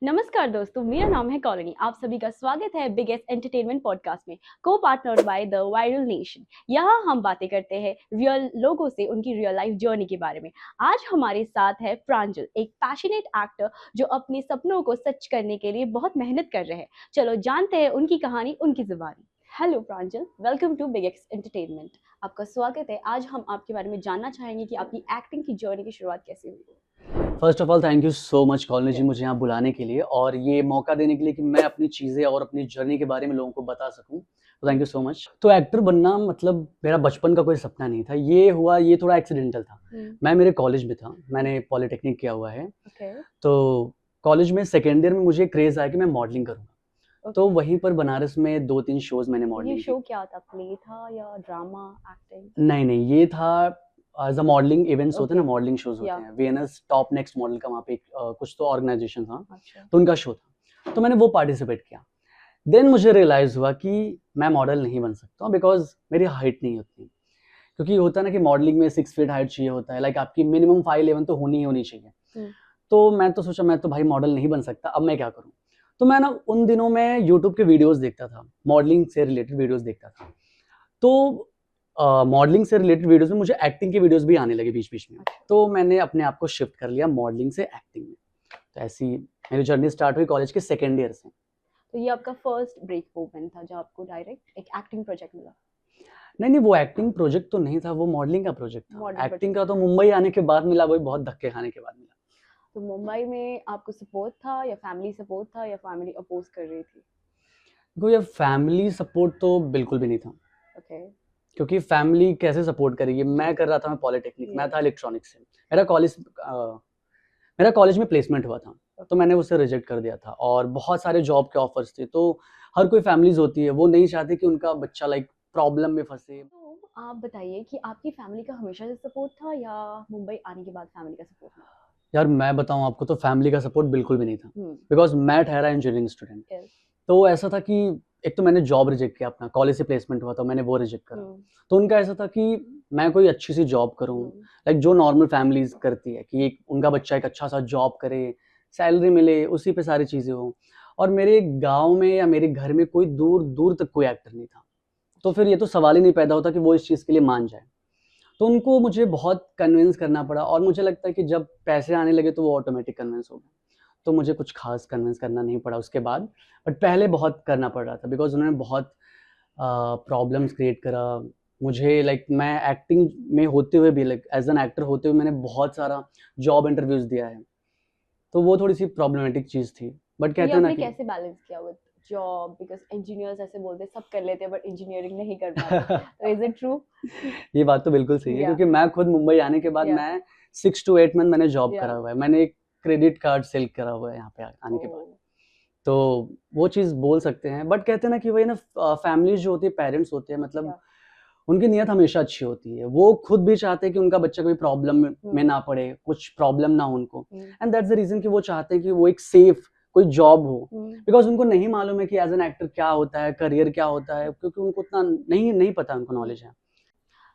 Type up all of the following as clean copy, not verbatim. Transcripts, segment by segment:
नमस्कार दोस्तों, मेरा नाम है कॉलोनी। आप सभी का स्वागत है बिगेस्ट एंटरटेनमेंट पॉडकास्ट में, को partnered by the viral nation. यहाँ हम बातें करते हैं रियल लोगों से उनकी रियल लाइफ जर्नी के बारे में। आज हमारे साथ है प्रांजल, एक पैशनेट एक्टर जो अपने सपनों को सच करने के लिए बहुत मेहनत कर रहे हैं। चलो जानते हैं उनकी कहानी उनकी जुबानी। Hello Pranjal, welcome to biggest entertainment. आपका स्वागत है। आज हम आपके बारे में जानना चाहेंगे कि आपकी एक्टिंग की जर्नी की शुरुआत कैसे हुई। First of all thank you so much college ji मुझे यहाँ बुलाने के लिए और ये मौका देने के लिए कि मैं अपनी चीज़ें और अपनी जर्नी के बारे में लोगों को बता सकूं, तो थैंक यू सो मच। तो एक्टर बनना मतलब मेरा बचपन का कोई सपना नहीं था, ये थोड़ा एक्सीडेंटल था। मैं मेरे कॉलेज में था, मैंने पॉलिटेक्निक किया हुआ है। तो कॉलेज में सेकेंड ईयर में मुझे क्रेज आया कि मैं मॉडलिंग करूँगा। तो वहीं पर बनारस में 2-3 शोज मैंने मॉडलिंग ये शो क्या था, प्ले था या ड्रामा एक्टिंग? नहीं, ये था एज अ मॉडलिंग इवेंट्स होते हैं ना, Okay. मॉडलिंग शोज होते Yeah. हैं। वीएनएस टॉप नेक्स्ट मॉडल का वहाँ पे कुछ तो ऑर्गेनाइजेशन था, अच्छा। तो उनका शो था, तो मैंने वो पार्टिसिपेट किया। देन मुझे रियलाइज हुआ कि मैं मॉडल नहीं बन सकता हूँ बिकॉज मेरी हाइट नहीं होती, क्योंकि होता है ना कि मॉडलिंग में 6 फीट हाइट चाहिए होता है, लाइक आपकी मिनिमम 5'11" तो होनी ही होनी चाहिए। तो मैं तो सोचा मैं तो भाई मॉडल नहीं बन सकता, अब मैं क्या करूँ। तो मैं ना उन दिनों में यूट्यूब के वीडियोस देखता था, मॉडलिंग से रिलेटेड वीडियोस देखता था। तो मॉडलिंग से रिलेटेड वीडियोस में मुझे एक्टिंग के वीडियोस भी आने लगे बीच-बीच में। तो मैंने अपने आप को शिफ्ट कर लिया मॉडलिंग से एक्टिंग में। तो ऐसी मेरी जर्नी स्टार्ट हुई कॉलेज के सेकंड ईयर से। तो ये आपका फर्स्ट ब्रेक मूवमेंट था जब आपको डायरेक्ट एक एक्टिंग प्रोजेक्ट मिला? नहीं, वो एक्टिंग प्रोजेक्ट तो नहीं था, वो मॉडलिंग का प्रोजेक्ट था। मॉडलिंग एक्टिंग का तो मुंबई आने के बाद मिला, वही बहुत धक्के खाने के बाद मिला। तो मुंबई में आपको सपोर्ट था या फैमिली सपोर्ट था या फैमिली अपोज कर रही थी? देखो ये फैमिली सपोर्ट तो बिल्कुल भी नहीं था। ओके। क्योंकि फैमिली कैसे सपोर्ट करेगी? मैं कर रहा था, मैं पॉलिटेक्निक, मैं था इलेक्ट्रॉनिक्स से। मेरा कॉलेज में प्लेसमेंट हुआ था, तो मैंने उसे रिजेक्ट कर दिया था और बहुत सारे जॉब के ऑफर्स थे। तो हर कोई फैमिलीज होती है, वो नहीं चाहती कि उनका बच्चा लाइक प्रॉब्लम में फंसे। तो आप बताइए कि आपकी फैमिली का हमेशा से सपोर्ट था या मुंबई आने के बाद फैमिली का सपोर्ट था? यार मैं बताऊं आपको, तो फैमिली का सपोर्ट बिल्कुल भी नहीं था, हम्म। बिकॉज मैं ठहरा इंजीनियरिंग स्टूडेंट। Yes. तो ऐसा था कि एक तो मैंने जॉब रिजेक्ट किया, अपना कॉलेज से प्लेसमेंट हुआ था, मैंने वो रिजेक्ट करा। तो उनका ऐसा था कि मैं कोई अच्छी सी जॉब करूं, लाइक जो नॉर्मल फैमिलीज करती है कि उनका बच्चा एक अच्छा सा जॉब करे, सैलरी मिले, उसी पे सारी चीज़ें हों। और मेरे गाँव में या मेरे घर में कोई दूर दूर तक कोई एक्टर नहीं था, तो फिर ये तो सवाल ही नहीं पैदा होता कि वो इस चीज़ के लिए मान जाए। तो उनको मुझे बहुत कन्विंस करना पड़ा और मुझे लगता है कि जब पैसे आने लगे तो वो ऑटोमेटिक कन्विंस हो गए। तो मुझे कुछ खास कन्विंस करना नहीं पड़ा उसके बाद, बट पहले बहुत करना पड़ रहा था बिकॉज उन्होंने बहुत प्रॉब्लम्स क्रिएट करा मुझे। लाइक मैं एक्टिंग में होते हुए भी, लाइक एज एन एक्टर होते हुए मैंने बहुत सारा जॉब इंटरव्यूज दिया है, तो वो थोड़ी सी प्रॉब्लमेटिक चीज़ थी। बट कहते हैं ना कि कैसे बैलेंस किया विद जॉब, बिकॉज़ इंजीनियर्स ऐसे बोलते सब कर लेते हैं बट इंजीनियरिंग नहीं कर पाते। तो इज इट ट्रू? ये बात तो बिल्कुल सही है, Yeah. क्योंकि मैं खुद मुंबई आने के बाद Yeah. मैं 6 to 8 मंथ मैंने जॉब Yeah. करा हुआ है। मैंने एक क्रेडिट कार्ड सेल करा हुआ है यहाँ पे आने के बाद। Oh. तो वो चीज़ बोल सकते हैं, बट कहते हैं ना कि वही ना फैमिलीज जो होती है, पेरेंट्स होते हैं, मतलब Yeah. उनकी नीयत हमेशा अच्छी होती है। वो खुद भी चाहते हैं कि उनका बच्चा कोई प्रॉब्लम में ना पड़े, कुछ प्रॉब्लम ना हो उनको, एंड दैट्स द रीज़न कि वो चाहते हैं कि वो एक सेफ कोई जॉब हो, बिकॉज़ उनको नहीं मालूम है कि एज़ एन एक्टर क्या होता है, करियर क्या होता है, क्योंकि उनको उतना नहीं पता, उनको नॉलेज है।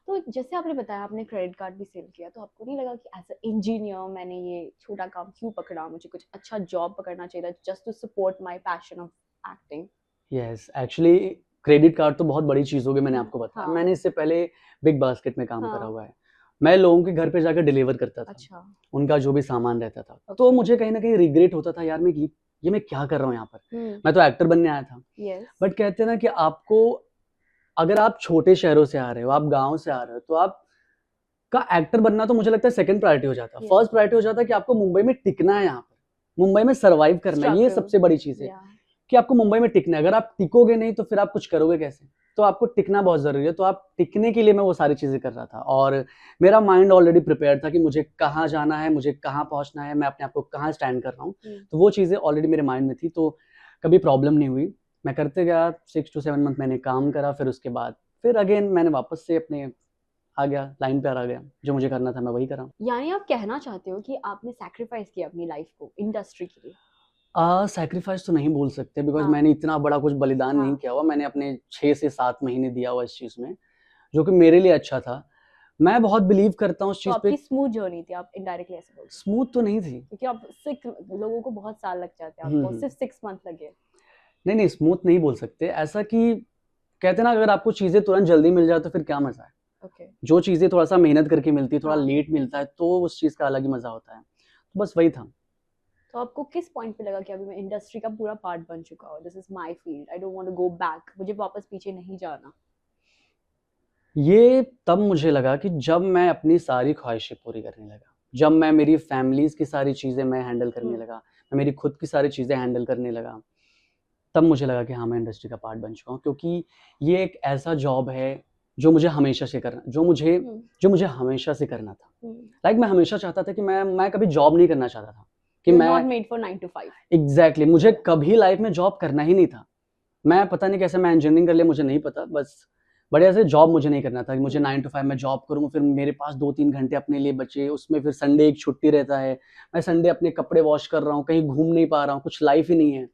तो जैसे आपने बताया आपने क्रेडिट कार्ड भी सेल किया, तो आपको नहीं लगा कि एज अ इंजीनियर मैंने ये छोटा काम क्यों पकड़ा, मुझे कुछ अच्छा जॉब पकड़ना चाहिए था just to support my passion of acting? Yes, actually credit card तो बहुत बड़ी चीज़ हो गई, मैंने आपको बताया। हाँ। मैंने इससे पहले बिग बास्केट में काम हाँ। करा हुआ है। मैं लोगों के घर पे जाकर डिलीवर करता था। अच्छा। उनका जो भी सामान रहता था। Okay. तो मुझे कहीं न कहीं रिग्रेट होता था, यार ये मैं क्या कर रहा हूँ यहाँ पर? मैं तो एक्टर बनने आया था। Yes. बट कहते हैं ना कि आपको, अगर आप छोटे शहरों से आ रहे हो, आप गाँव से आ रहे हो, तो आपका एक्टर बनना तो मुझे लगता है सेकंड प्रायोरिटी हो जाता है। Yes. फर्स्ट प्रायोरिटी हो जाता है कि आपको मुंबई में टिकना है यहाँ पर। मुंबई में सर्वाइव करना है, ये Struggle. सबसे बड़ी चीज़ है। Yeah. कि आपको मुंबई में टिकना है। अगर आप टिकोगे नहीं तो फिर आप कुछ करोगे कैसे? तो आपको टिकना बहुत ज़रूरी है। तो आप टिकने के लिए मैं वो सारी चीज़ें कर रहा था और मेरा माइंड ऑलरेडी प्रिपेयर्ड था कि मुझे कहाँ जाना है, मुझे कहाँ पहुँचना है, मैं अपने आप को कहाँ स्टैंड कर रहा हूँ। तो वो चीज़ें ऑलरेडी मेरे माइंड में थी, तो कभी प्रॉब्लम नहीं हुई। मैं करते गया, 6 to 7 मंथ मैंने काम करा, फिर उसके बाद फिर अगेन मैंने वापस से अपने आ गया, लाइन पे आ गया। जो मुझे करना था मैं वही करा। यानी आप कहना चाहते हो कि आपने सैक्रिफाइस किया अपनी लाइफ को इंडस्ट्री के लिए? सैक्रिफाइस तो नहीं बोल सकते बिकॉज़ हाँ। मैंने इतना बड़ा कुछ बलिदान नहीं हाँ। किया हुआ। मैंने अपने 6 से 7 महीने दिया हुआ इस चीज़ में, जो कि मेरे लिए अच्छा था। मैं बहुत बिलीव करता हूँ उस तो चीज पे। आपकी स्मूथ जर्नी थी, आप इनडायरेक्टली ऐसे बोल रहे स्मूथ तो नहीं थी। हो क्योंकि आप 6 लोगों को बहुत साल लग जाते हैं, हम्म आपको हम्म। सिर्फ 6 मंथ लगे। नहीं नहीं, स्मूथ नहीं बोल सकते ऐसा कि कहते हैं ना, अगर आपको चीजें तुरंत जल्दी मिल जाए तो फिर क्या मजा है। ओके। जो चीजें थोड़ा सा मेहनत करके मिलती है, थोड़ा हाँ। लेट मिलता है, तो उस चीज का अलग ही मजा होता है। तो बस वही था। तो आपको किस पॉइंट पे लगा कि अभी मैं इंडस्ट्री का पूरा पार्ट बन चुका हूँ, this is my field, I don't want to go back, मुझे वापस पीछे नहीं जाना? ये तब मुझे लगा कि जब मैं अपनी सारी ख्वाहिशें पूरी करने लगा, जब मैं मेरी फैमिलीज की सारी चीजें मैं हैंडल करने लगा, मैं मेरी खुद की सारी चीजें हैंडल करने लगा, तब मुझे लगा कि हाँ, मैं इंडस्ट्री का पार्ट बन चुका हूँ। क्योंकि ये एक ऐसा जॉब है जो मुझे हमेशा से करना, जो मुझे हमेशा से करना था। लाइक मैं हमेशा चाहता था कि मैं कभी जॉब नहीं करना चाहता था कि You're मैं not made for 9 to 5. Exactly मुझे कभी लाइफ में जॉब करना ही नहीं था। मैं पता नहीं कैसे मैं इंजीनियरिंग कर लिया, मुझे नहीं पता, बस बड़े ऐसे जॉब मुझे नहीं करना था कि मुझे 9 to 5 मैं जॉब करूँ, फिर मेरे पास 2-3 घंटे अपने लिए बचे, उसमें फिर संडे एक छुट्टी रहता है, मैं संडे अपने कपड़े वॉश कर रहा हूँ, कहीं घूम नहीं पा रहा हूँ, कुछ लाइफ ही नहीं है।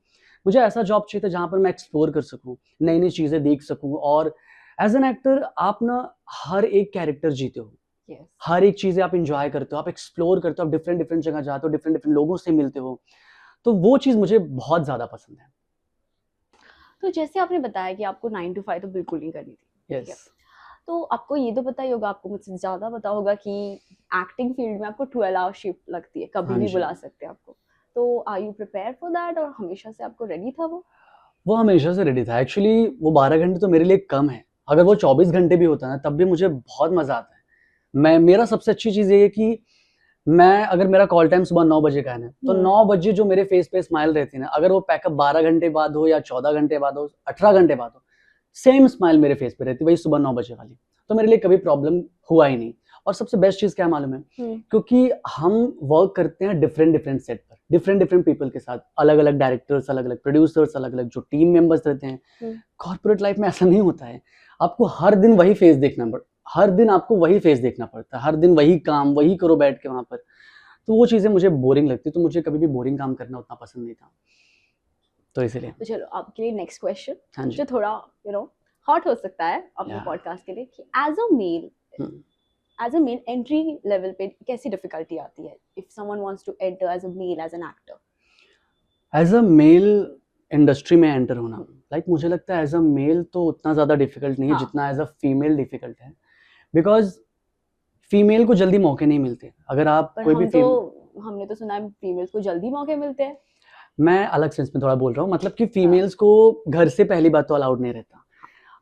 मुझे ऐसा जॉब चाहिए था जहाँ पर मैं एक्सप्लोर कर सकूँ, नई-नई चीज़ें देख सकूँ। और एज़ एन एक्टर आप ना हर एक कैरेक्टर जीते हो, Yes. हर एक चीज़ें आप एन्जॉय करते हो, आप एक्सप्लोर करते हो, आप डिफरेंट-डिफरेंट जगह जाते हो, डिफरेंट-डिफरेंट लोगों से मिलते हो। तो वो चीज़ मुझे बहुत ज़्यादा पसंद है। तो जैसे आपने बताया कि आपको 9 to 5 तो बिल्कुल नहीं करनी थी, ठीक है? यस। तो आपको ये तो पता ही होगा, आपको मुझसे ज़्यादा पता होगा कि एक्टिंग फील्ड में आपको 12 आवर शिफ्ट लगती है, कभी हाँ भी जी। बुला सकते हैं आपको। तो are you prepare for that, और हमेशा से आपको रेडी था वो? वो हमेशा से रेडी था। एक्चुअली वो 12 घंटे तो मेरे लिए कम है। अगर वो 24 घंटे भी होता है ना, तब भी मुझे बहुत मज़ा आता है। मेरा सबसे अच्छी चीज़ ये है कि अगर मेरा कॉल टाइम सुबह 9 बजे का है ना, तो 9 बजे जो मेरे फेस पे स्माइल रहती है ना, अगर वो पैकअप 12 घंटे बाद हो या 14 घंटे बाद हो, 18 घंटे बाद हो, सेम स्माइल मेरे फेस पे रहती है, वही सुबह 9 बजे वाली। तो मेरे लिए कभी प्रॉब्लम हुआ ही नहीं। और सबसे बेस्ट चीज़ क्या मालूम है? क्योंकि हम वर्क करते हैं डिफरेंट सेट पर, डिफरेंट पीपल के साथ, अलग-अलग डायरेक्टर्स, अलग-अलग प्रोड्यूसर्स, अलग-अलग जो टीम मेंबर्स रहते हैं। कॉर्पोरेट लाइफ में ऐसा नहीं होता है। आपको हर दिन वही फेस देखना हर दिन आपको वही फेस देखना पड़ता है, हर दिन वही काम, वही करो बैठ के वहाँ पर। तो वो चीज़ें मुझे बोरिंग लगती, तो मुझे कभी भी बोरिंग काम करना उतना पसंद नहीं था। तो इसीलिए। तो चलो आपके लिए नेक्स्ट क्वेश्चन, हाँ जी। जो थोड़ा हॉट हो सकता है अपने Yeah. पॉडकास्ट के लिए, कि as a male entry level पे कैसी डिफिकल्टी आती है if someone wants to enter as a male as an actor? As a male industry में एंटर होना, लाइक मुझे लगता है एज़ अ मेल तो उतना ज़्यादा डिफिकल्ट नहीं है जितना एज़ अ फीमेल डिफिकल्ट है। बिकॉज़ फीमेल को जल्दी मौके नहीं मिलते। अगर आप पर कोई भी हमने तो सुना है फीमेल्स को जल्दी मौके मिलते हैं। मैं अलग सेंस में थोड़ा बोल रहा हूँ, मतलब कि फीमेल्स को घर से पहली बात तो अलाउड नहीं रहता।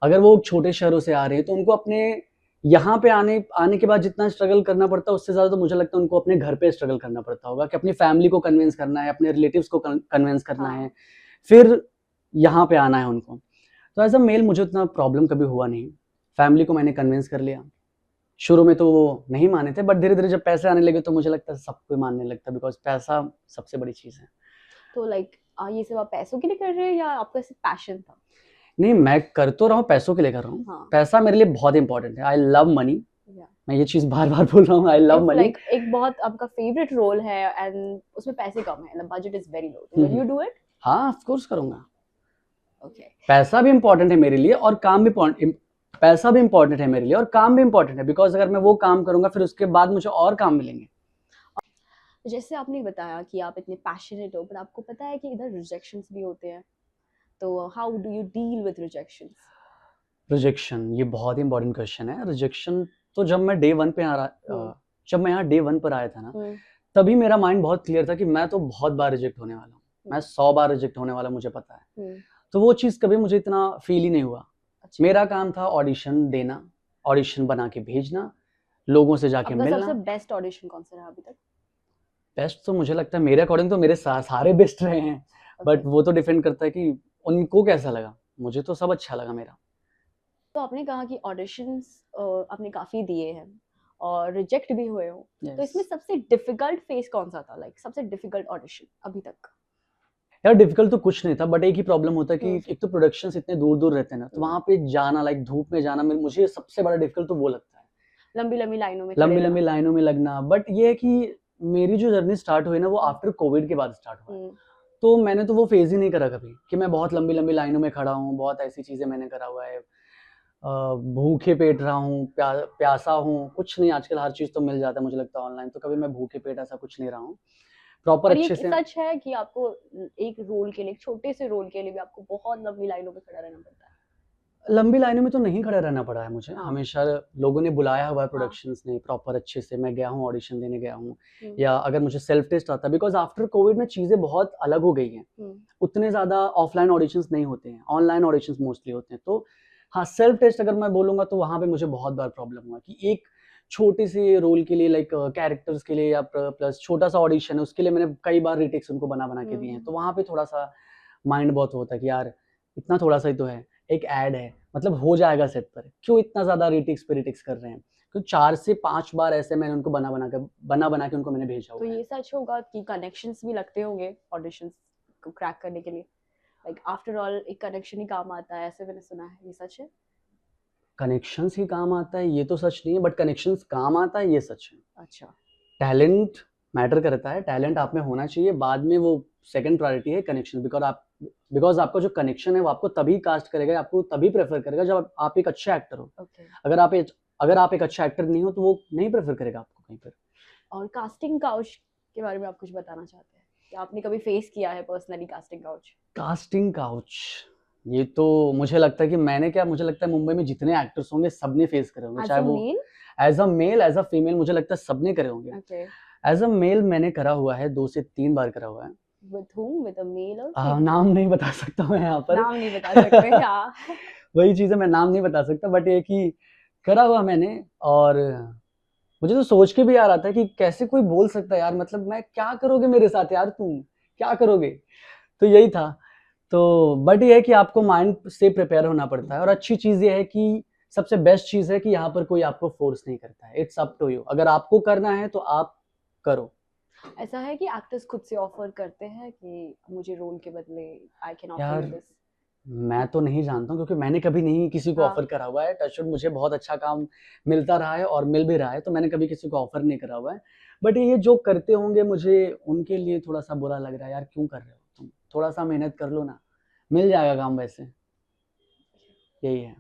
अगर वो छोटे शहरों से आ रहे हैं, तो उनको अपने यहाँ पे आने के बाद जितना स्ट्रगल करना पड़ता है, उससे ज़्यादा तो मुझे लगता है उनको अपने घर पे स्ट्रगल करना पड़ता होगा कि अपनी फैमिली को कन्विंस करना है, अपने रिलेटिव्स को कन्विंस करना है, फिर यहाँ पे आना है उनको। तो एज़ अ मेल मुझे उतना प्रॉब्लम कभी हुआ नहीं। फैमिली को मैंने कन्विंस कर लिया। शुरू में तो वो नहीं माने थे, बट धीरे-धीरे जब पैसे आने लगे तो मुझे लगता है सब कोई मानने लगता है, बिकॉज़ पैसा सबसे बड़ी चीज़ है। तो लाइक ये सब आप पैसों के लिए कर रहे हैं या आपका सिर्फ पैशन था? नहीं, मैं कर तो रहा हूँ, पैसों के लिए कर रहा हूँ। पैसा मेरे लिए बहुत इम्पोर्टेंट है। I love money. मैं ये चीज़ बार-बार बोल रहा हूँ, आई लव मनी। लाइक एक बहुत आपका फेवरेट रोल है एंड उसमें पैसे कम है, the budget is very low, will you do it? हाँ, ऑफ कोर्स करूँगा। ओके। पैसा भी इम्पोर्टेंट है मेरे लिए और काम भी पैसा भी इम्पोर्टेंट है मेरे लिए और काम भी इम्पोर्टेंट है, बिकॉज़ अगर मैं वो काम करूँगा फिर उसके बाद मुझे और काम मिलेंगे। जैसे आपने बताया कि आप इतने पैशनेट हो, पर आपको पता है कि इधर रिजेक्शंस भी होते हैं, तो how do you deal with rejections? Rejection, ये बहुत ही इम्पोर्टेंट क्वेश्चन है। रिजेक्शन तो जब मैं डे 1 पे जब मैं यहाँ डे 1 पर आया था ना, तभी मेरा माइंड बहुत क्लियर था कि मैं तो बहुत बार रिजेक्ट होने वाला हूँ। मैं 100 बार रिजेक्ट होने वाला, मुझे पता है। तो वो चीज़ कभी मुझे इतना फील ही नहीं हुआ। अच्छा। मेरा काम था ऑडिशन देना, ऑडिशन बना के भेजना, लोगों से जाके आपका मिलना। सबसे बेस्ट ऑडिशन कौन सा रहा अभी तक? बेस्ट तो मुझे लगता है मेरे अकॉर्डिंग तो मेरे सारे बेस्ट रहे हैं, बट वो तो डिपेंड करता है कि उनको कैसा लगा। मुझे तो सब अच्छा लगा मेरा। तो आपने कहा कि ऑडिशंस आपने काफ़ी दिए हैं और रिजेक्ट भी हुए हो, तो इसमें सबसे डिफिकल्ट फेस कौन सा था, लाइक सबसे डिफिकल्ट ऑडिशन अभी तक? यार डिफिकल्ट तो कुछ नहीं था, बट एक ही प्रॉब्लम होता है कि एक तो प्रोडक्शंस इतने दूर-दूर रहते हैं ना, तो वहाँ पे जाना, लाइक धूप में जाना, मुझे सबसे बड़ा डिफिकल्ट तो वो लगता है। लंबी-लंबी लाइनों में लंबी-लंबी लाइनों में लगना, बट ये है कि मेरी जो जर्नी स्टार्ट हुई ना, वो आफ्टर कोविड के बाद स्टार्ट हुआ। तो मैंने तो वो फेज़ ही नहीं करा कभी कि मैं बहुत लंबी-लंबी लाइनों में खड़ा हूँ, बहुत ऐसी चीज़ें मैंने करा हुआ है। भूखे पेट रहा हूँ, प्यासा हूँ, कुछ नहीं। आजकल हर चीज़ तो मिल जाता है मुझे लगता है ऑनलाइन, तो कभी मैं भूखे पेट ऐसा कुछ नहीं रहा हूँ। प्रॉपर और ये अच्छे से सच है कि आपको एक रोल के लिए, एक छोटे से रोल के लिए भी आपको बहुत लंबी लाइनों में खड़ा रहना पड़ता है? लंबी लाइनों में तो नहीं खड़ा रहना पड़ा है मुझे। हाँ। हमेशा लोगों ने बुलाया हुआ है हाँ। प्रोडक्शंस ने, प्रॉपर अच्छे से मैं गया हूँ, ऑडिशन देने गया हूँ। हम्म। या अगर मुझे सेल्फ टेस्ट आता है, बिकॉज़ आफ्टर कोविड में चीज़ें बहुत अलग हो गई हैं। उतने ज़्यादा ऑफलाइन ऑडिशंस नहीं होते हैं, ऑनलाइन ऑडिशंस मोस्टली होते हैं। तो हाँ, सेल्फ टेस्ट अगर मैं बोलूँगा तो वहाँ पे मुझे बहुत बार प्रॉब्लम हुआ कि एक छोटे से रोल के लिए, लाइक कैरेक्टर्स के लिए या प्लस छोटा-सा ऑडिशन है, उसके लिए मैंने कई बार रीटेक्स उनको बना-बना के दिए हैं। तो वहाँ पे थोड़ा-सा माइंड बहुत होता है कि यार इतना थोड़ा-सा ही तो है, एक ऐड है, मतलब हो जाएगा सेट पर, क्यों इतना ज़्यादा रीटेक्स पे रीटेक्स कर रहे हैं? तो 4 से 5 बार ऐसे मैंने उनको बना-बना के उनको मैंने भेजा तो हुआ है। ये सच होगा कि कनेक्शंस भी लगते होंगे ऑडिशंस को क्रैक करने के लिए? लाइक आफ्टर ऑल एक कनेक्शन ही काम आता है, ऐसे मैंने सुना है, ये सच है? कनेक्शंस ही काम आता है ये तो सच नहीं है, बट कनेक्शंस काम आता है ये सच है। अच्छा। टैलेंट मैटर करता है, टैलेंट आप में होना चाहिए, बाद में वो सेकंड प्रायोरिटी है कनेक्शन। बिकॉज़ आपका जो कनेक्शन है वो आपको तभी कास्ट करेगा, आपको तभी प्रेफ़र करेगा जब आप एक अच्छे एक्टर हो। ओके। अगर आप एक अच्छा एक्टर नहीं हो तो वो नहीं प्रेफ़र करेगा आपको कहीं पर। और कास्टिंग काउच के बारे में आप कुछ बताना चाहते हैं? कि आपने कभी फेस किया है personally casting couch? Casting couch, ये तो मुझे लगता है कि मुझे लगता है मुंबई में जितने एक्टर्स होंगे सबने फेस करे होंगे, एज़ चाहे अ वो male? As a male, as a female, मुझे लगता है सबने करे होंगे। ओके। एज़ अ मेल मैंने करा हुआ है, 2 से 3 बार करा हुआ है। With whom? With a male और फीमेल? नाम नहीं बता सकता मैं यहाँ पर। नाम नहीं बता सकते, हाँ। वही चीज़ है, मैं नाम नहीं बता सकता, बट ये कि करा हुआ मैंने। और मुझे तो सोच के भी आ रहा था कि कैसे कोई बोल सकता है यार, मतलब मैं क्या करोगे मेरे साथ यार तुम? क्या करोगे? तो यही था। तो बट ये है कि आपको माइंड से प्रिपेयर होना पड़ता है, और अच्छी चीज़ ये है कि सबसे बेस्ट चीज़ है कि यहाँ पर कोई आपको फ़ोर्स नहीं करता है। इट्स अप टू यू, अगर आपको करना है तो आप करो। ऐसा है कि एक्टर्स खुद से ऑफर करते हैं कि मुझे रोल के बदले आई कैन ऑफर यू यार दिस? मैं तो नहीं जानता हूँ, क्योंकि मैंने कभी नहीं किसी को हाँ। ऑफ़र करा हुआ है। टच वुड मुझे बहुत अच्छा काम मिलता रहा है और मिल भी रहा है, तो मैंने कभी किसी को ऑफ़र नहीं करा हुआ है। बट ये जो करते होंगे मुझे उनके लिए थोड़ा-सा बुरा लग रहा है, यार क्यों कर रहे हो तुम? थोड़ा-सा मेहनत कर लो ना, मिल जाएगा काम वैसे, यही है।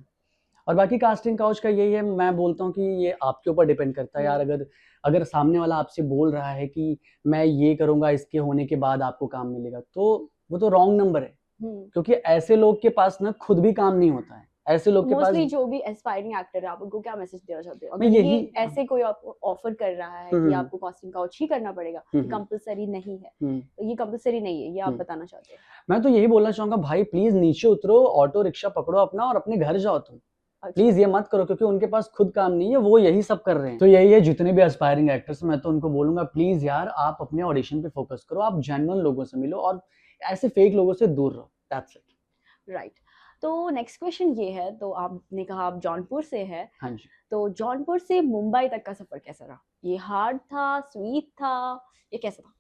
और बाकी कास्टिंग काउच का यही है, मैं बोलता हूँ कि ये आपके ऊपर डिपेंड करता है यार। अगर अगर सामने वाला आपसे बोल रहा है कि मैं ये करूँगा, इसके होने के बाद आपको काम मिलेगा, तो वो तो रॉन्ग नंबर है। क्योंकि ऐसे लोग के पास ना खुद भी काम नहीं होता है। ऐसे लोग के पास मोस्टली जो भी एस्पायरिंग एक्टर है, आप उनको क्या मैसेज देना चाहते हो? मैं अगर ये यही ऐसे कोई आपको ऑफर कर रहा है कि आपको कास्टिंग काउच ही करना पड़ेगा, ये कंपलसरी नहीं है, तो ये कंपलसरी नहीं है, ये आप बताना चाहते हैं? मैं तो यही बोलना चाहूँगा, भाई प्लीज़ नीचे उतरो, ऑटो रिक्शा पकड़ो अपना और अपने घर जाओ तुम। अच्छा। प्लीज़ ये मत करो, क्योंकि उनके पास खुद काम नहीं है, वो यही सब कर रहे हैं। तो यही है, जितने भी एस्पायरिंग एक्टर्स हैं, मैं तो उनको बोलूँगा प्लीज़ यार आप अपने ऑडिशन पे फ़ोकस करो, आप जेन्युइन लोगों से मिलो और ऐसे फेक लोगों से दूर रहो, दैट्स इट। राइट। तो नेक्स्ट क्वेश्चन ये है, तो आपने कहा आप जौनपुर से हैं, हाँ जी। तो जौनपुर से मुंबई तक का सफर कैसा रहा? ये हार्ड था, स्वीट था, ये कैसा था?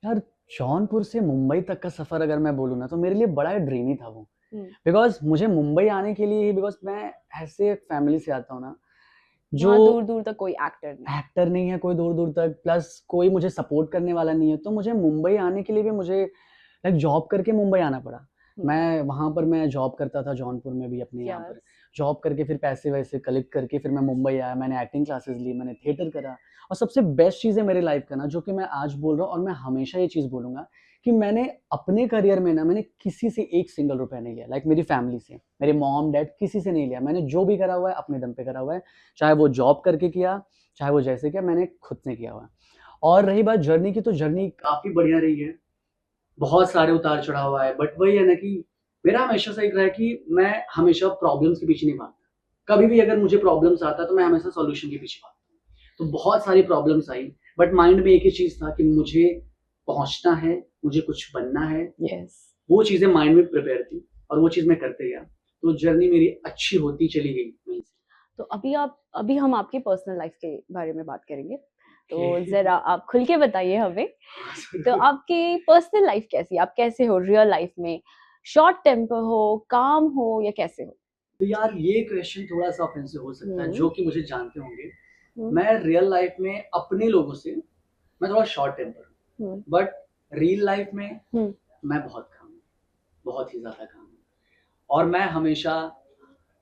यार जौनपुर से मुंबई तक का सफ़र अगर मैं बोलूँ ना, तो मेरे लिए बड़ा ड्रीमी था वो। बिकॉज़ मुझे मुंबई आने के लिए, बिकॉज़ मैं ऐसे फैमिली से आता हूँ ना, जो वहाँ दूर-दूर तक कोई एक्टर नहीं है कोई दूर-दूर तक, प्लस कोई मुझे सपोर्ट करने वाला नहीं है, तो मुझे मुंबई आने के लिए भी मुझे लाइक जॉब करके मुंबई आना पड़ा। मैं वहाँ पर मैं जॉब करता था जौनपुर में भी अपने यहाँ पर। जॉब करके फिर पैसे-वैसे कलेक्ट करके फिर मैं मुंबई आया, मैंने एक्टिंग क्लासेस ली, मैंने थिएटर करा। और सबसे बेस्ट चीज़ है मेरी लाइफ़ का ना, जो कि मैं आज बोल रहा हूँ और मैं हमेशा ये चीज़ बोलूँगा, कि मैंने अपने करियर में ना, मैंने किसी से एक सिंगल रुपया नहीं लिया। लाइक मेरी फैमिली से, मेरे मॉम-डैड किसी से नहीं लिया। मैंने जो भी करा हुआ है अपने दम पे करा हुआ है। चाहे वो जॉब करके किया, चाहे वो जैसे किया, मैंने खुद से किया हुआ है। और रही बात जर्नी की, तो जर्नी काफ़ी बढ़िया रही है। बहुत सारे उतार-चढ़ाव आए, बट वही है ना कि मेरा हमेशा से एक रहा है कि मैं हमेशा प्रॉब्लम्स के पीछे नहीं भागता। कभी भी अगर मुझे प्रॉब्लम्स आता है तो मैं हमेशा सॉल्यूशन के पीछे भागता हूँ। तो बहुत सारी प्रॉब्लम्स आई, बट माइंड में एक ही चीज़ था कि मुझे पहुँचना है, मुझे कुछ बनना है। वो चीज़ें माइंड में प्रिपेयर थी और वो चीज़ मैं करते गया। तो जर्नी मेरी अच्छी होती चली गई वहीं से। तो अभी हम आपकी पर्सनल लाइफ के बारे में बात करेंगे। तो ज़रा आप खुल के बताइए हमें। तो आपकी पर्सनल लाइफ कैसी है? आप कैसे हो रियल लाइफ में? शॉर्ट टेम्पर हो, काम हो या कैसे हो? तो यार ये क्वेश्चन थोड़ा-सा ऑफेंसिव हो सकता है, जो कि मुझे जानते होंगे। हुँ। मैं रियल लाइफ में अपने लोगों से मैं थोड़ा शॉर्ट टेम्पर हूँ, बट रियल लाइफ में मैं बहुत काम हूँ, बहुत ही ज़्यादा काम हूँ। और मैं हमेशा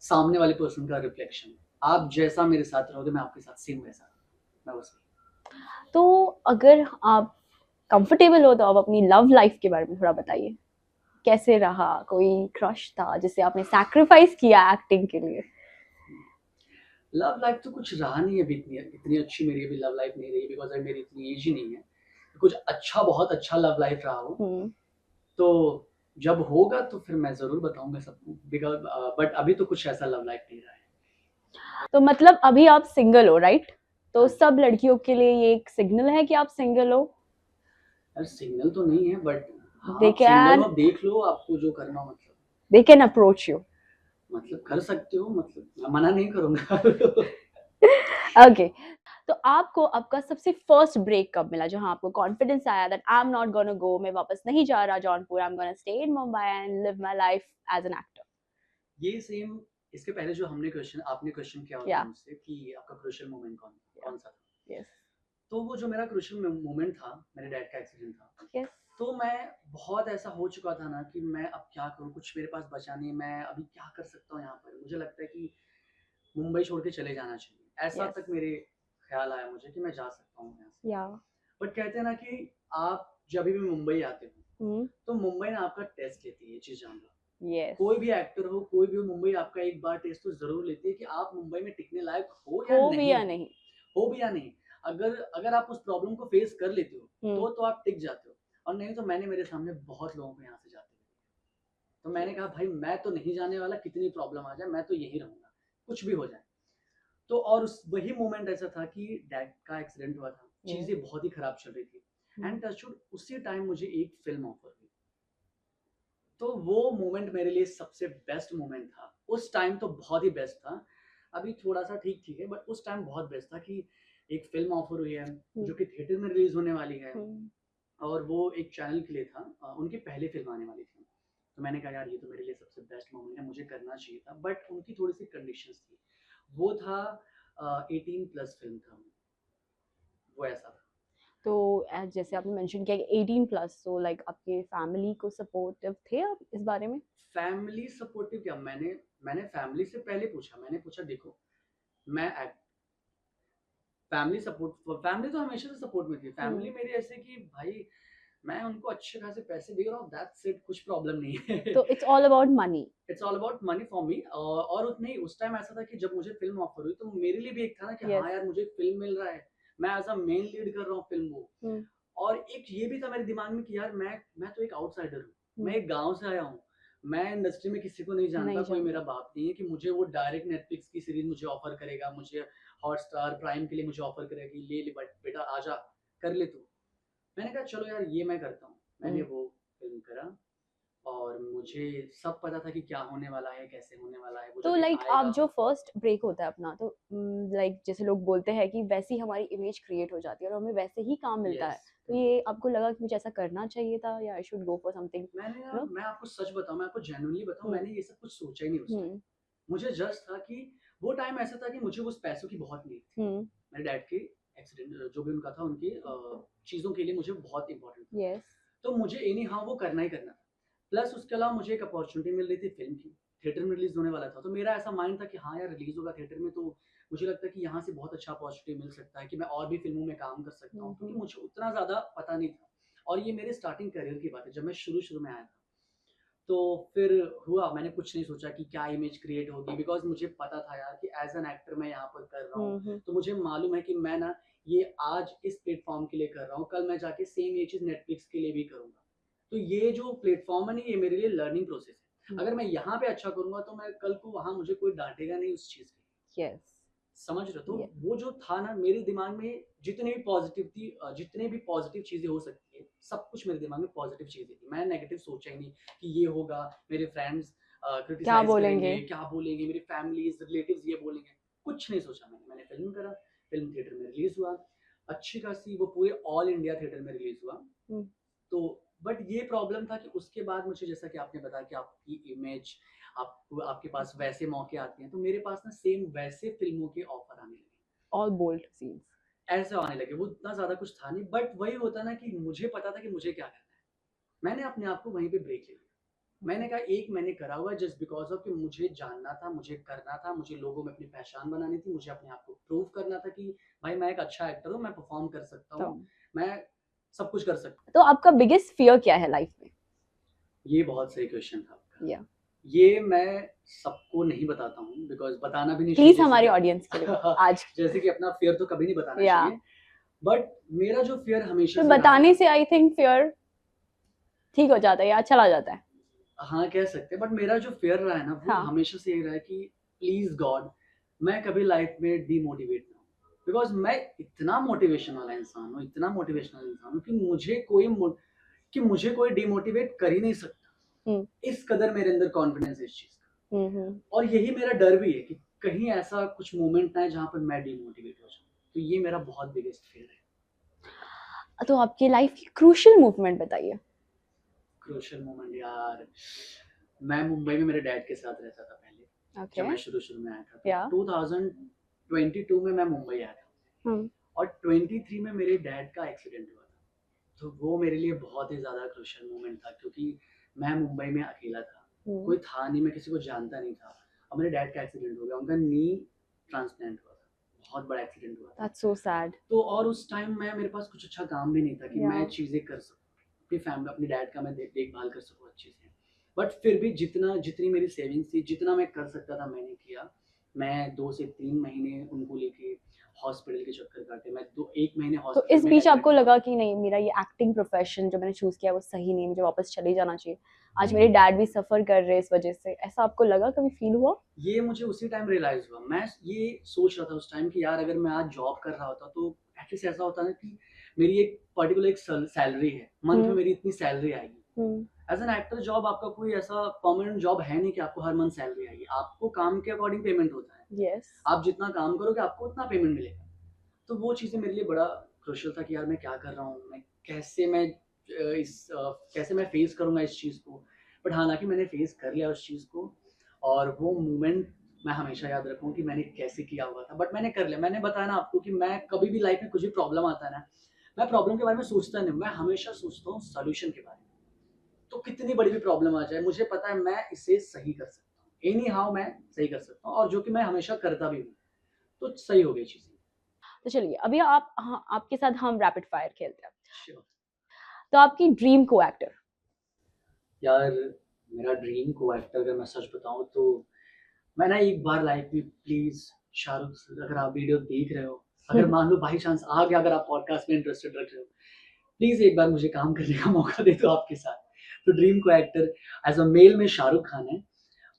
सामने वाले पर्सन का रिफ्लेक्शन। आप जैसा मेरे साथ रहोगे मैं आपके साथ सेम वैसा, मैं बस। तो अगर आप कंफर्टेबल हो तो आप अपनी लव लाइफ के बारे में थोड़ा बताइए, कैसे रहा, कोई क्रश था जिसे आपने सैक्रिफाइस किया एक्टिंग के लिए? लव लाइफ तो कुछ रहा नहीं है अभी, इतनी इतनी अच्छी मेरी अभी लव लाइफ नहीं रही, बिकॉज अभी मेरी इतनी एज ही नहीं है कुछ अच्छा, बहुत अच्छा लव लाइफ रहा हो। तो जब होगा तो फिर मैं जरूर बताऊंगा सबको, बिकॉज बट अभी तो कुछ ऐसा लव लाइफ नहीं रहा है। तो मतलब अभी आप सिंगल हो, राइट? तो हाँ जी। सब लड़कियों के लिए ये एक सिग्नल है कि आप सिंगल हो। यार सिग्नल तो नहीं है, बट हाँ दे आप सिंगल हो, कैन आप देख लो आपको जो करना हो, मतलब दे कैन अप्रोच यू। मतलब कर सकते हो, मतलब मैं मना नहीं करूंगा। ओके। तो आपको आपका सबसे फर्स्ट ब्रेक कब मिला जहां आपको कॉन्फिडेंस आया that I am not gonna go, मैं वापस नहीं जा रहा Jaunpur, I am gonna stay in Mumbai and live my life as an actor? ये सेम, इसके पहले जो हमने क्वेश्चन, आपने क्वेश्चन किया होता या मुझसे कि आपका क्रूशियल मोमेंट या कौन सा था। यस तो वो जो मेरा क्रूशियल मोमेंट था, मेरे डैड का एक्सीडेंट था। यस तो मैं बहुत ऐसा हो चुका था ना कि मैं अब क्या करूँ, कुछ मेरे पास बचा नहीं, मैं अभी क्या कर सकता हूँ यहाँ पर। मुझे लगता है कि मुंबई छोड़ के चले जाना चाहिए, ऐसा यस तक मेरे ख्याल आया मुझे कि मैं जा सकता हूँ यहाँ से। या बट कहते हैं ना कि आप जब भी मुंबई आते हो तो मुंबई ना आपका टेस्ट लेती है, ये चीज़ जान लो। यस कोई भी एक्टर हो, कोई भी हो, मुंबई आपका एक बार टेस्ट तो ज़रूर लेती है कि आप मुंबई में टिकने लायक हो या हो भी नहीं या हो। नहीं। हो भी या नहीं। अगर अगर आप उस प्रॉब्लम को फेस कर लेते हो, हम्म तो आप टिक जाते हो, और नहीं तो मैंने मेरे सामने बहुत लोगों को यहाँ से जाते हुए देखा। तो मैंने कहा भाई मैं तो नहीं जाने वाला, कितनी प्रॉब्लम आ जाए मैं तो यही रहूँगा, कुछ भी हो जाए। तो और उस वही मोमेंट ऐसा था कि डैड का एक्सीडेंट हुआ था, हम्म चीज़ें बहुत ही खराब चल रही थी, एंड टचवुड उसी टाइम मुझे एक फ़िल्म ऑफर हुई। तो वो मोमेंट मेरे लिए सबसे बेस्ट मोमेंट था। उस टाइम तो बहुत ही बेस्ट था। अभी थोड़ा-सा ठीक-ठीक है, बट उस टाइम बहुत बेस्ट था कि एक फ़िल्म ऑफ़र हुई है, जो कि थिएटर में रिलीज़ होने वाली है, और वो एक चैनल के लिए था। उनकी पहली फ़िल्म आने वाली थी। तो मैंने कहा यार ये तो मेरे लिए सबसे बेस्ट मोमेंट है, मुझे करना चाहिए था, बट उनकी थोड़ी-सी कंडीशंस थी। वो था 18 प्लस फ़िल्म था वो ऐसा था। तो जैसे आपने मेंशन किया कि 18 प्लस, तो लाइक आपके फैमिली को सपोर्टिव थे आप इस बारे में? फैमिली सपोर्टिव क्या, मैंने मैंने फैमिली से पहले पूछा, मैंने पूछा देखो मैं एक्ट फैमिली सपोर्ट, फैमिली तो हमेशा से सपोर्ट में थी। फैमिली मेरी ऐसे कि भाई मैं उनको अच्छे खासे पैसे दे रहा हूँ, दैट्स इट, कुछ प्रॉब्लम नहीं है। तो it's all about money. It's all about money for me. और उतने ही उस टाइम ऐसा था कि जब मुझे फ़िल्म ऑफ़र हुई तो मेरे लिए भी एक था ना कि यस। हाँ यार मुझे फ़िल्म मिल रहा है, मैं एज़ अ मेन लीड कर रहा हूँ फ़िल्म वो। हम्म और एक ये भी था मेरे दिमाग में कि यार मैं तो एक आउटसाइडर हूँ, मैं हम्म एक गाँव से आया हूँ, मैं इंडस्ट्री में किसी को नहीं जानता, नहीं कोई मेरा जानते। बाप नहीं है कि मुझे वो डायरेक्ट नेटफ्लिक्स की सीरीज़ मुझे ऑफ़र करेगा, मुझे हॉटस्टार, प्राइम के लिए मुझे ऑफ़र करेगा कि ले ले बट बेटा आजा, कर ले तू। मैंने कहा चलो यार ये मैं करता हूँ। मैंने हम्म वो फ़िल्म करा, और मुझे सब पता था कि क्या होने वाला है, कैसे होने वाला है, वो तो जब एक लाइक आप आएगा। जो फर्स्ट ब्रेक होता है अपना, तो लाइक जैसे लोग बोलते हैं कि वैसी हमारी इमेज क्रिएट हो जाती है और हमें वैसे ही काम मिलता है। यस। तो ये आपको लगा कि मुझे ऐसा करना चाहिए था या I should go for something मैंने यू यार, नो? मैं आपको सच बताऊँ, मैं आपको जेन्युइनली बताऊँ, हम्म मैंने ये सब कुछ सोचा ही नहीं उस टाइम। हम्म मुझे जस्ट था कि वो टाइम ऐसा था कि मुझे उस पैसों की बहुत नीड थी। हम्म मेरे डैड के एक्सीडेंट जो भी उनका था, उनकी चीज़ों के लिए मुझे बहुत इम्पोर्टेंट था। यस। तो मुझे एनी हाउ वो करना ही करना था। प्लस उसके अलावा मुझे एक अपॉर्च्युनिटी मिल रही थी फ़िल्म की, थिएटर में रिलीज़ होने वाला था। तो मेरा ऐसा माइंड था कि हाँ यार रिलीज़ होगा थिएटर में, तो मुझे लगता है कि यहाँ से बहुत अच्छा अपॉर्च्युनिटी मिल सकता है कि मैं और भी फ़िल्मों में काम कर सकता हूँ, क्योंकि मुझे उतना ज़्यादा पता नहीं था। और ये मेरे स्टार्टिंग करियर की बात है, जब मैं शुरू-शुरू में आया था। तो फिर हुआ, मैंने कुछ नहीं सोचा कि क्या इमेज क्रिएट होगी, बिकॉज़ मुझे पता था यार कि एज़ एन एक्टर मैं यहाँ पर कर रहा हूँ। हम्म तो मुझे मालूम है कि मैं ना ये आज इस प्लेटफ़ॉर्म के लिए कर रहा हूँ, कल मैं जाके सेम ये चीज़ नेटफ्लिक्स के लिए भी करूँगा। तो ये जो प्लेटफ़ॉर्म है ना, ये मेरे लिए लर्निंग प्रोसेस है। अगर मैं यहाँ पे अच्छा करूँगा तो मैं कल को वहाँ मुझे कोई डाँटेगा नहीं उस चीज़ के लिए। यस। समझ रहे हो? तो यस। वो जो था ना मेरे दिमाग में, जितने भी पॉज़िटिव चीज़ें हो सकती है, सब कुछ मेरे दिमाग में पॉज़िटिव चीज़ें थी। मैं नेगेटिव सोचा ही नहीं कि ये होगा, मेरे फ्रेंड्स क्या क्रिटिसाइज़ बोलेंगे? करेंगे, क्या बोलेंगे, मेरी फैमिलीज़, रिलेटिव्स ये बोलेंगे। कुछ नहीं सोचा मैंने। मैंने फ़िल्म करा, फ़िल्म थिएटर में रिलीज़ हुआ। अच्छी खासी वो पूरे ऑल इंडिया थिएटर में रिलीज़ हुआ। हम्म तो बट ये प्रॉब्लम था कि उसके बाद मुझे, जैसा कि आपने बताया कि आपकी इमेज, आपको आपके पास वैसे मौके आते हैं, तो मेरे पास ना सेम वैसे फ़िल्मों के ऑफ़र आने लगे। All bold scenes. ऐसे आने लगे, वो इतना ज़्यादा कुछ था नहीं, बट वही होता है ना कि मुझे पता था कि मुझे क्या करना है। मैंने अपने आप को वहीं पे ब्रेक ले लिया। मैंने कहा एक मैंने करा हुआ जस्ट बिकॉज ऑफ कि मुझे जानना था, मुझे करना था, मुझे लोगों में अपनी पहचान बनानी थी, मुझे अपने आप को प्रूव करना था कि भाई मैं एक अच्छा एक्टर हूँ, मैं परफॉर्म कर सकता हूँ, मैं सब कुछ कर सकता हूँ। तो आपका बिगेस्ट फियर क्या है लाइफ में? ये बहुत सही क्वेश्चन था आपका। या ये मैं सबको नहीं बताता हूँ बिकॉज बताना भी नहीं प्लीज चाहिए, हमारे ऑडियंस के लिए आज जैसे कि अपना फियर तो कभी नहीं बताना या चाहिए, बट मेरा जो फियर हमेशा तो से रहा बताने है, से आई थिंक फियर ठीक हो जाता है या चला जाता है। हाँ कह सकते हैं, बट मेरा जो फियर रहा है ना वो हाँ हमेशा से ये रहा है कि प्लीज गॉड मैं कभी लाइफ में डीमोटिवेट ना हूँ, बिकॉज मैं इतना मोटिवेशन वाला इंसान हूँ, इतना मोटिवेशनल इंसान हूँ कि मुझे कोई डिमोटिवेट कर ही नहीं सकता। इस कदर मेरे अंदर कॉन्फिडेंस है इस चीज का, और यही मेरा डर भी है कि कहीं ऐसा कुछ मोमेंट ना है जहाँ पर मैं डिमोटिवेट हो जाऊँ, तो ये मेरा बहुत बिगेस्ट फियर है। तो आपकी लाइफ की क्रूशियल मूवमेंट बताइए। क्रूशियल मोमेंट यार, मैं मुंबई में मेरे डैड के साथ रहता था पहले, जब मैं शुरू में आया था, 2022 में मैं मुंबई आया था, और 23 में मेरे डैड का एक्सीडेंट हुआ था, तो वो मेरे लिए बहुत ही ज़्यादा क्रूशियल मोमेंट था, क्योंकि मैं मुंबई में अकेला था, कोई था नहीं, मैं किसी को जानता नहीं था, और मेरे डैड का एक्सीडेंट हो गया, उनका नी ट्रांसप्लांट हुआ था, बहुत बड़ा एक्सीडेंट हुआ था। That's so sad. तो और उस टाइम मेरे पास कुछ अच्छा काम भी नहीं था कि मैं चीज़ें कर सकूँ, अपनी फैमिली अपनी डैड का मैं देखभाल कर सकूँ अच्छे से, बट फिर भी जितनी मेरी सेविंग्स थी, जितना मैं कर सकता था मैंने किया। मैं 2 से 3 महीने उनको लेके हॉस्पिटल के चक्कर काटे, मैं 1 महीने तो हॉस्पिटल इस बीच आपको लगा कि नहीं मेरा ये एक्टिंग प्रोफेशन जो मैंने चूज किया वो सही नहीं, मुझे वापस चले जाना चाहिए, आज मेरे डैड भी सफर कर रहे हैं इस वजह से, ऐसा आपको लगा, कभी फील हुआ? ये मुझे उसी टाइम रियलाइज हुआ, मैं ये सोच रहा था उस टाइम कि यार अगर मैं आज जॉब कर रहा होता तो एटलीस्ट ऐसा होता ना कि मेरी एक पर्टिकुलर एक सैलरी है, मंथ में मेरी इतनी सैलरी आएगी। एज एन एक्टर जॉब आपका कोई ऐसा परमानेंट जॉब है नहीं कि आपको हर मंथ सैलरी आएगी, आपको काम के अकॉर्डिंग पेमेंट होता है। yes. आप जितना काम करोगे आपको उतना पेमेंट मिलेगा। तो वो चीज़ें मेरे लिए बड़ा क्रूशियल था कि यार मैं क्या कर रहा हूँ, कैसे मैं फेस करूँगा इस चीज़ को। बट हालांकि मैंने फेस कर लिया उस चीज़ को, और वो मोमेंट मैं हमेशा याद रखूँ कि मैंने कैसे किया हुआ था, बट मैंने कर लिया। मैंने बताया ना आपको कि मैं कभी भी लाइफ में कुछ भी प्रॉब्लम आता है ना, मैं प्रॉब्लम के बारे में सोचता नहीं, मैं हमेशा सोचता हूँ सोल्यूशन के बारे में। तो कितनी बड़ी भी प्रॉब्लम आ जाए, मुझे पता है मैं इसे सही कर सकता हूँ, एनी हाउ मैं सही कर सकता हूँ, और जो कि मैं हमेशा करता भी हूँ, तो सही हो गई चीज़ें। तो चलिए अभी आपके साथ हम रैपिड फायर खेलते हैं। Sure. तो आपकी ड्रीम को एक्टर? यार मेरा ड्रीम को एक्टर अगर मैं सच बताऊं तो मैं ना एक बार लाइफ में प्लीज शाहरुख, अगर आप वीडियो देख रहे हो, अगर मान लो बाई चांस आ गया, अगर आप पॉडकास्ट में इंटरेस्टेड रख रहे हो, प्लीज एक बार मुझे काम करने का मौका दे दो आपके साथ। तो ड्रीम को एक्टर एज अ मेल में शाहरुख खान है,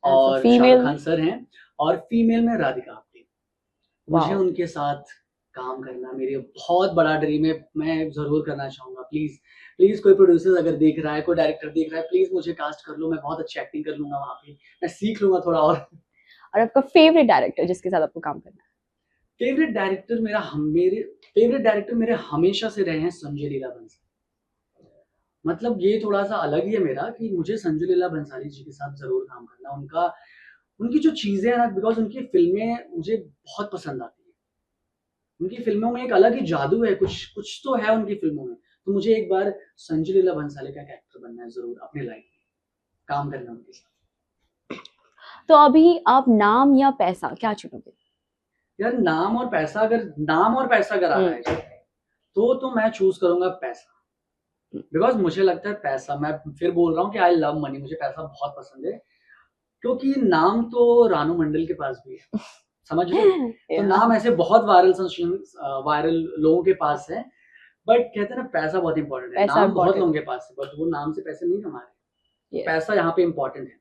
और शाहरुख खान सर हैं, और फीमेल में राधिका आप्टे। मुझे उनके साथ काम करना मेरी बहुत बड़ा ड्रीम है, मैं जरूर करना चाहूंगा। प्लीज प्लीज कोई प्रोड्यूसर अगर देख रहा है, कोई डायरेक्टर देख रहा है, प्लीज मुझे कास्ट कर लो, मैं बहुत अच्छी एक्टिंग कर लूंगा वहाँ पे, मैं सीख लूंगा थोड़ा और आपका फेवरेट डायरेक्टर जिसके साथ आपको काम करना है? फेवरेट डायरेक्टर मेरे हमेशा से रहे हैं संजय लीला बंसल। मतलब ये थोड़ा सा अलग ही है मेरा कि मुझे संजय लीला बंसाली जी के साथ जरूर काम करना। उनकी जो चीजें हैं ना, बिकॉज उनकी फिल्में मुझे बहुत पसंद आती है, उनकी फिल्मों में एक अलग ही जादू है, कुछ कुछ तो है उनकी फिल्मों में। तो मुझे एक बार संजय लीला भंसाली का एक्टर बनना है जरूर अपनी लाइफ में, काम करना उनके साथ। तो अभी आप नाम या पैसा क्या चुनोगे? यार नाम और पैसा अगर आ रहा है तो मैं चूज करूंगा पैसा, बिकॉज मुझे लगता है पैसा, मैं फिर बोल रहा हूँ कि आई लव मनी, मुझे पैसा बहुत पसंद है, क्योंकि नाम तो रानू मंडल के पास भी है, समझ लो। तो नाम ऐसे बहुत वायरल लोगों के पास है, बट कहते हैं ना पैसा बहुत इंपॉर्टेंट है। नाम बहुत लोगों के पास है, बट वो नाम से पैसे नहीं कमा रहे, पैसा यहाँ पे इम्पोर्टेंट है।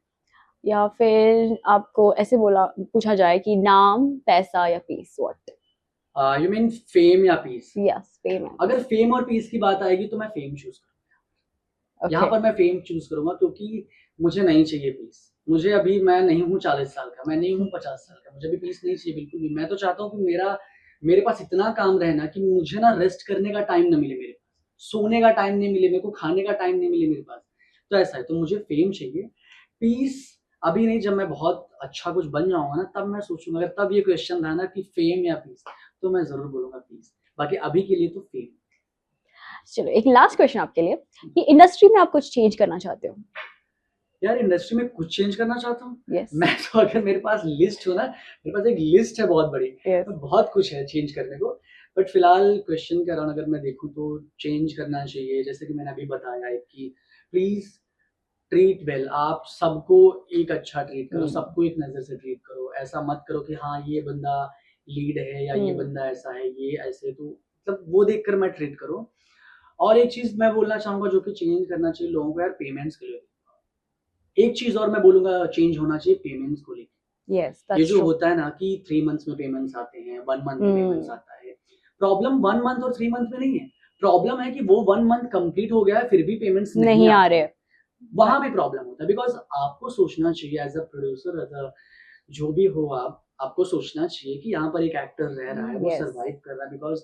या फिर आपको ऐसे पूछा जाए कि नाम, पैसा या peace, what? You mean fame या पीस? Yes, fame. अगर फेम और पीस की बात आएगी तो मैं फेम चूज करूंगा। यहाँ पर मैं फेम चूज करूंगा, क्योंकि मुझे नहीं चाहिए पीस। मुझे अभी, मैं नहीं हूँ 40 साल का, मैं नहीं हूँ 50 साल का, मुझे भी पीस नहीं चाहिए बिल्कुल भी। मैं तो चाहता हूँ कि मेरे पास इतना काम रहे ना कि मुझे ना रेस्ट करने का टाइम ना मिले, मेरे पास सोने का टाइम नहीं मिले, मेरे को खाने का टाइम नहीं मिले मेरे पास। तो ऐसा है, तो मुझे फेम चाहिए। पीस अभी नहीं, जब मैं बहुत अच्छा कुछ बन जाऊंगा ना तब मैं सोचूंगा। अगर तब ये क्वेश्चन था ना कि फेम या पीस, तो मैं जरूर बोलूंगा पीस। बाकी अभी के लिए तो फेम। चलो एक लास्ट क्वेश्चन आपके लिए कि इंडस्ट्री में आप कुछ चेंज करना चाहते हो? यार इंडस्ट्री में कुछ चेंज करना चाहता हूँ। Yes. मैं तो अगर मेरे पास लिस्ट हो ना, मेरे पास एक लिस्ट है बहुत बड़ी। Yes. बहुत कुछ है चेंज करने को, बट फिलहाल क्वेश्चन के अराउंड अगर मैं देखूँ तो चेंज करना चाहिए, जैसे कि मैंने अभी बताया है कि प्लीज ट्रीट वेल, आप सबको एक अच्छा ट्रीट करो, सबको एक नज़र से ट्रीट करो। ऐसा मत करो कि हाँ ये बंदा लीड है या ये बंदा ऐसा है, ये ऐसे, तो मतलब वो देखकर मैं ट्रीट करूँ। और एक चीज़ मैं बोलना चाहूँगा जो कि चेंज करना चाहिए लोगों को, यार पेमेंट्स के लिए। एक चीज़ और मैं बोलूँगा चेंज होना चाहिए पेमेंट्स को लेके। Yes, ये that's जो true. होता है ना कि 3 मंथ्स में पेमेंट्स आते हैं, 1 मंथ में पेमेंट्स आता है। प्रॉब्लम 1 मंथ और 3 मंथ में नहीं है। प्रॉब्लम है कि वो 1 मंथ कंप्लीट हो गया है फिर भी पेमेंट्स नहीं आ रहे। वहाँ पे प्रॉब्लम होता है। बिकॉज़ आपको सोचना चाहिए as a producer, as a जो भी हो आप, आपको सोचना चाहिए कि यहाँ पर एक एक्टर रह रहा है, वो Yes. सर्वाइव कर रहा है। बिकॉज़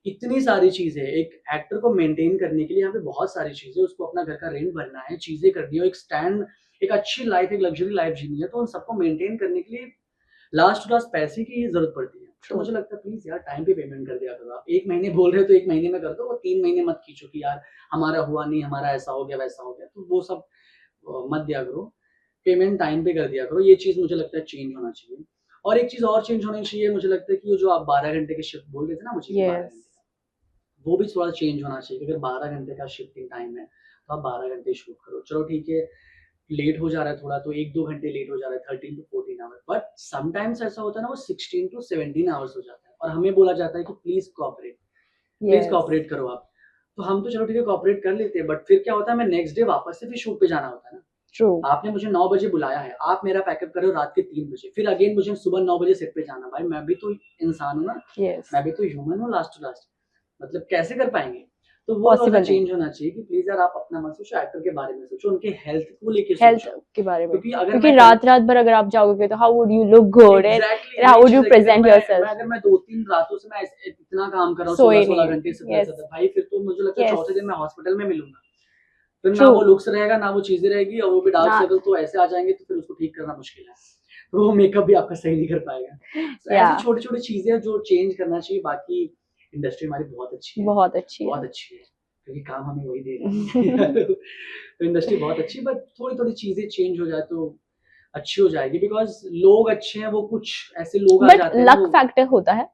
इतनी सारी चीज़ें, एक एक्टर को मेंटेन करने के लिए यहाँ पे बहुत सारी चीज़ें, उसको अपना घर का रेंट भरना है, चीज़ें करनी है, एक स्टैंड, एक अच्छी लाइफ़, एक लग्ज़री लाइफ़ जीनी है, तो उन सबको मेंटेन करने के लिए लास्ट टू लास्ट पैसे की ही ज़रूरत पड़ती है। तो मुझे लगता है प्लीज़ यार टाइम पे पेमेंट कर दिया करो आप। 1 महीने बोल रहे हो तो 1 महीने में कर दो, और 3 महीने मत खींचो कि यार हमारा हुआ नहीं, हमारा ऐसा हो गया, वैसा हो गया। तो वो सब मत दिया करो। पेमेंट टाइम पे कर दिया करो। ये चीज़ मुझे लगता है चेंज होना चाहिए। और एक चीज़ और चेंज होनी चाहिए, मुझे लगता है कि ये जो आप 12 घंटे की शिफ्ट बोल रहे थे ना मुझे, 12 Yes. घंटे का, वो भी थोड़ा चेंज होना चाहिए। अगर 12 घंटे का शिफ्टिंग टाइम है, तो आप 12 घंटे शूट करो। चलो ठीक है, लेट हो जा रहा है थोड़ा, तो 1-2 घंटे लेट हो जा रहा है, 13 टू 14 आवर्स। बट समटाइम्स ऐसा होता है ना, वो 16 टू 17 आवर्स हो जाता है, और हमें बोला जाता है कि please cooperate, please Yes. Cooperate करो आप। तो हम तो चलो ठीक है कोऑपरेट कर लेते हैं, बट फिर क्या होता है, हमें नेक्स्ट डे वापस से फिर शूट पे जाना होता है ना। True. आपने मुझे 9 बजे बुलाया है, आप मेरा पैकअप कर रहे हो रात के 3 बजे, फिर अगेन मुझे सुबह 9 बजे सेट पे जाना। भाई मैं भी तो इंसान हूँ ना, Yes. मैं भी तो ह्यूमन हूँ लास्ट टू लास्ट। मतलब कैसे कर पाएँगे? तो वो थोड़ा-सा Possible चेंज होना चाहिए कि प्लीज़ यार आप अपना मत सोचो, एक्टर के बारे में सोचो, उनके हेल्थ को लेके हेल्थ सोचो। के बारे में, क्योंकि अगर क्योंकि मैं रात भर अगर आप जाओगे तो how would you look good and exactly how यही वुड यू चीज़ है कि प्रेजेंट योरसेल्फ। अगर मैं 2-3 रातों से मैं ऐसे इतना काम कर रहा हूँ, सोए 16-16 नहीं। घंटे से Yes. 10 भाई फिर तो मुझे लगता है Yes. चौथे दिन मैं हॉस्पिटल में मिलूँगा। फिर ना True. वो लुक्स रहेगा, ना वो चीज़ें रहेगी, और वो भी डार्क ना- सर्कल तो ऐसे आ जाएँगे, तो फिर उसको ठीक करना मुश्किल है। तो वो मेकअप भी आपका सही नहीं कर पाएगा। तो Yeah. ऐसी छोटी-छोटी चीज़ें हैं जो चेंज करना चाहिए। बाकी इंडस्ट्री हमारी बहुत अच्छी है, बहुत अच्छी बहुत है। अच्छी है, क्योंकि काम हमें वही दे रहा है। तो इंडस्ट्री बहुत अच्छी है, बट थोड़ी-थोड़ी चीज़ें चेंज हो जाए तो अच्छी हो जाएगी। बिकॉज़ लोग अच्छे हैं, वो कुछ ऐसे लोग आ बट जाते हैं, लक वो फैक्टर होता है।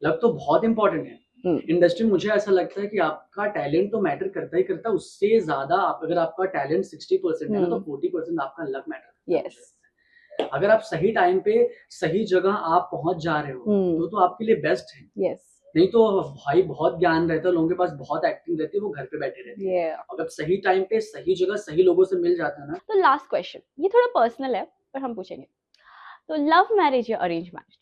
लक तो बहुत इम्पोर्टेंट है। इंडस्ट्री मुझे ऐसा लगता है कि आपका टैलेंट तो मैटर करता ही करता है, उससे ज़्यादा आप, अगर आपका टैलेंट 60% है ना, तो 40% आपका लक मैटर करता है। Yes. अगर आप सही टाइम पे सही जगह आप पहुंच जा रहे हो, तो आपके लिए बेस्ट है। Yes. नहीं तो भाई बहुत ज्ञान रहता है, लोगों के पास बहुत एक्टिंग रहती है, वो घर पे बैठे रहते हैं। Yeah. अगर सही टाइम पे सही जगह सही लोगों से मिल जाता है ना। तो लास्ट क्वेश्चन, ये थोड़ा पर्सनल है पर हम पूछेंगे, तो लव मैरिज या अरेंज मैरिज?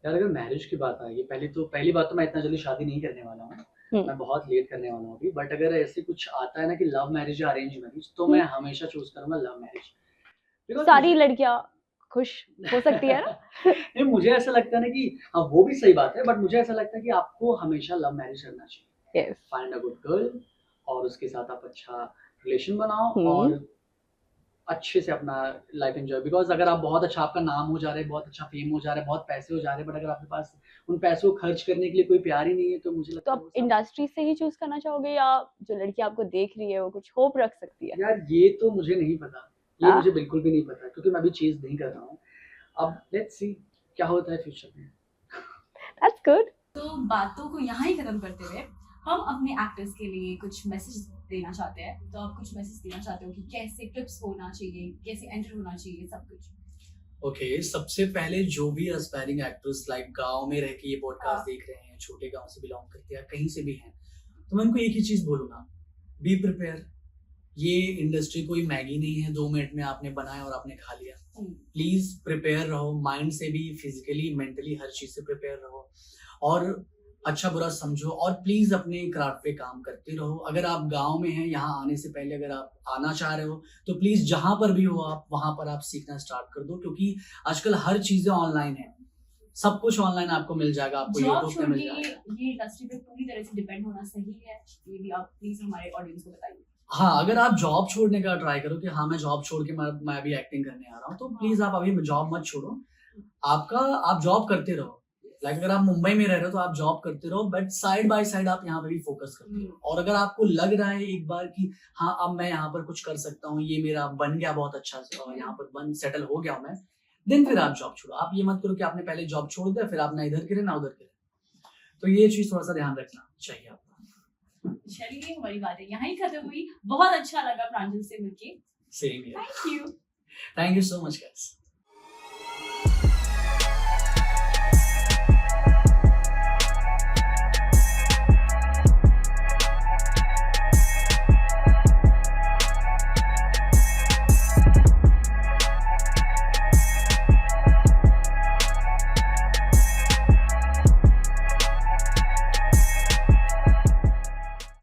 यार अगर मैरिज की बात आएगी, पहली बात तो मैं इतना जल्दी शादी नहीं करने वाला हूँ। मैं बहुत लेट करने वाला हूँ अभी। बट अगर ऐसे कुछ आता है ना कि लव मैरिज या अरेंज मैरिज, तो मैं हमेशा चूज करूंगा लव मैरिज। सारी लड़कियां खुश हो सकती है ना? नहीं, मुझे ऐसा लगता है ना कि हाँ वो भी सही बात है, बट मुझे ऐसा लगता है कि आपको हमेशा लव मैरिज करना चाहिए। Yes. Find a good girl, और उसके साथ आप अच्छा रिलेशन बनाओ, और अच्छे से अपना लाइफ एंजॉय। बिकॉज अगर आप बहुत अच्छा, आपका नाम हो जा रहा है, बहुत अच्छा फेम हो जा रहा है, बहुत पैसे हो जा रहे हैं, बट अगर आपके पास उन पैसों को खर्च करने के लिए कोई प्यार ही नहीं है, तो मुझे तो लगता है आप इंडस्ट्री से ही चूज करना चाहोगे, या जो लड़की आपको देख रही है वो कुछ होप रख सकती है? यार ये तो मुझे नहीं पता, ये मुझे बिल्कुल भी नहीं पता, क्योंकि मैं अभी चीज नहीं कर रहा हूँ। अब लेट्स सी क्या होता है फ्यूचर में। That's good. तो बातों को यहाँ ही खत्म करते हुए हम अपने एक्टर्स के लिए कुछ मैसेज देना चाहते हैं। तो आप कुछ मैसेज देना चाहते हो कि कैसे टिप्स होना चाहिए, कैसे एंटर होना चाहिए, सब कुछ? ओके, सबसे पहले जो भी एस्पायरिंग एक्टर्स लाइक गांव में रह के ये पॉडकास्ट देख रहे हैं, छोटे गांव से बिलोंग करते हैं, कहीं से भी हैं, तो मैं उनको एक ही चीज बोलूंगा, बी प्रिपेयर। ये इंडस्ट्री कोई मैगी नहीं है 2 मिनट में आपने बनाया और आपने खा लिया। प्लीज प्रिपेयर रहो, माइंड से भी, फिजिकली, मेंटली, हर चीज से प्रिपेयर रहो, और अच्छा बुरा समझो, और प्लीज अपने क्राफ्ट पे काम करते रहो। अगर आप गांव में हैं, यहाँ आने से पहले अगर आप आना चाह रहे हो, तो प्लीज जहां पर भी हो आप, वहां पर आप सीखना स्टार्ट कर दो, क्योंकि आजकल हर चीजें ऑनलाइन है, सब कुछ ऑनलाइन आपको मिल जाएगा, आपको यूट्यूब पे मिल जाएगा। ये इंडस्ट्री पे पूरी तरह से डिपेंड होना सही है? ये भी आप प्लीज हमारे ऑडियंस को बताइए। हाँ, अगर आप जॉब छोड़ने का ट्राई करो कि हाँ मैं जॉब छोड़ के मैं अभी एक्टिंग करने आ रहा हूँ, तो प्लीज आप अभी जॉब मत छोड़ो। आप जॉब करते रहो, लाइक अगर आप मुंबई में रह रहे हो तो आप जॉब करते रहो, बट साइड बाय साइड आप यहाँ पे भी फोकस करते रहो। और अगर आपको लग रहा है एक बार कि हाँ अब मैं यहाँ पर कुछ कर सकता हूँ, ये मेरा बन गया बहुत अच्छा से और यहाँ पर बन सेटल हो गया हूँ मैं, देन फिर आप जॉब छोड़ो। आप ये मत करो कि आपने पहले जॉब छोड़ दिया फिर आप ना इधर गिरे ना उधर गिरे। तो ये चीज थोड़ा सा ध्यान रखना चाहिए आपको। चलिए हमारी बातें यहाँ ही खत्म हुई। बहुत अच्छा लगा प्रांजल से मिलके। Same here. Thank you. Thank you so much guys.